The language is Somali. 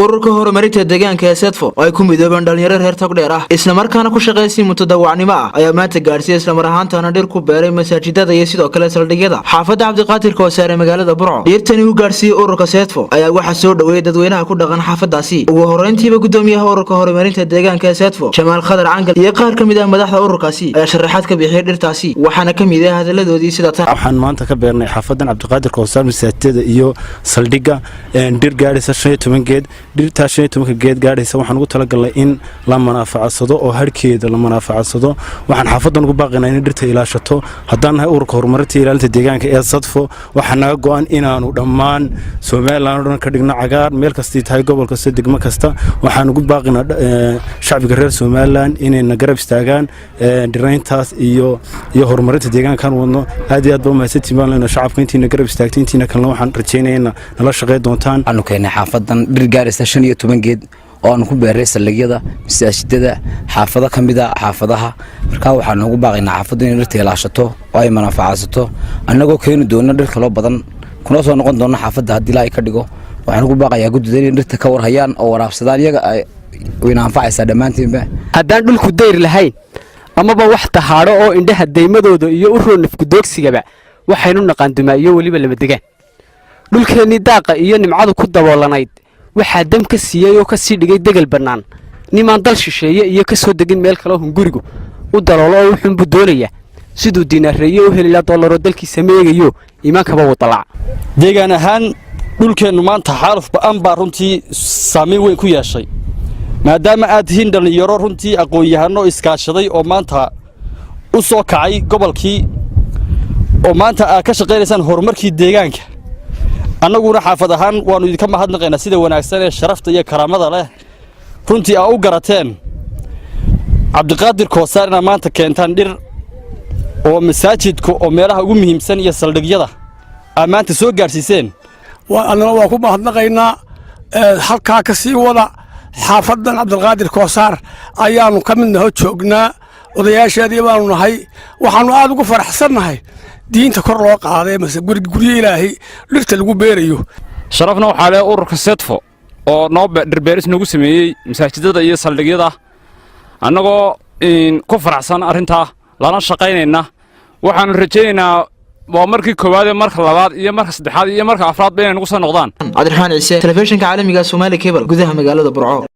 ururka horumarinta deegaanka ee Sedfo ay ku midoobeen dhalinyaro reer Togdheer ah isla markaana ku shaqeeyay mutadawacnimo ah ayaa maanta gaarsiiyay isla mar ahaantaana dhir ku beeray masaajidada iyo sidoo kale saldhigyada xaafadda Cabdiqaadir Koosaare magaalada Burco dhirtani uu gaarsiiyay ururka Sedfo ayaa waxa soo dhaweeyay dadweynaha ku dhaqan xaafadaasi ugu horeyntiiba gudoomiyaha ururka horumarinta deegaanka ee Sedfo Jamaal Khadar Cangal iyo qaar kamid ah madaxda ururkaasi ayaa sharaxaad ka bixiyay dhirtaasi waxaana kamid ah hadaladoodii sida tan waxaan maanta ka beernay xaafaddan Cabdiqaadir Koosaare masaajidada iyo saldhigga dhir gaaraysa 15 geed dhirta 15 geed gaaraysa waxaan ugu talagalnay in la manaafacadsado oo harkeeda la manaafacadsado waxaan xaafaddan ugu baaqaynaa in dhirta ilaashato haddaan nahay ururka horumarinta ilaalinta deegaanka ee Sedfo waxaan naga go'an inaanu dhammaan Soomaaliland ka dhigno cagaar meel kasta tahay gobol kasta degmo kasta waxaan ugu baaqaynaa shacbiga reer Soomaaliland inay na garab istaagaan dhirayntaas iyo horumarinta deegaankan wadno aad iyo aad baa mahadsantihiin shacabka intiina garab istaagtay intiina kalena waxaan rajaynaynaa nala shaqeyn doontaan aanu keenay xaafaddan dhir gaaraysa 15 geed oo aan ku beeray saldhigyada masaajidada xaafado kamida xaafadaha marka waxaan ugu baaqaynaa xaafadda in dhirta ilaashato oo ay manfaacsato annagoo keeni doona dhir kala badan kuna soo noqon doona xaafadda hadii la ay ka dhigo waxaan ugu baaqayaa guddiga in dhirta ka warhayaan oo waraabsadaan iyaga ay anfacaysa dhamaantiinba haddaan dhulku dayr lahayn amaba wax tahaaro oo indhaha deymadooda iyo u roonaf gudoogsigaba waxaynu naqaan dumaayo waliba lama degaan dhulkeeni daaqa iyo nimcadu ku daboolanayd waxa dam ka siiyay oo ka sii dhigay degal banaan nimaan dal shisheeye iyo ka soo degin meel kale oo hungurigu u daloolo oo wuxuu budoolaya sidoo diinareeyo oo helila dollar dalkiisa meegayo iimaankaba wadalac deegaan ahaan dhulkeenu maanta xaaluf baan baa runtii saameyn weyn ku yeeshay maadaama aad tihiin dhalinyaro runtii aqoon-yahano iskaashaday oo maanta u soo kacay gobolkii oo maanta aad ka shaqeynaysaan horumarkii deegaanka annaguna xaafad ahaan waanu idinka mahadnaqaynaa sida wanaagsan ee sharafta iyo karaamada leh runtii aa u garateen Cabdiqaadir Koosaare inaa maanta keentaan dhir oo masaajidka oo meelaha ugu muhiimsan iyo saldhigyada aa maanta soo gaarsiiseen annaguna waa ku mahadnaqaynaa halkaa ka sii wada xaafaddan Cabdiqaadir Koosaare ayaanu ka mid nahay joognaa odayaasheedii baanu nahay waxaanu aad ugu faraxsannahay diinta kor loo qaaday guriga Ilaahay dhirta lagu beerayo sharafna waxa leh ururka Sedfo oo noo dhirbeeris nagu sameeyay masaajidada iyo saldhigyada annagoo ku faraxsan arinta lana shaqeynayna waxaan rajaynaynaa waa markii koowaad ee marka labaad iyo marka saddexaad iyo marka afraad bay nagu soo noqdaan Cabdiraxmaan Ciise telefishinka caalamiga Soomaali Cable gudaha magaalada Burco.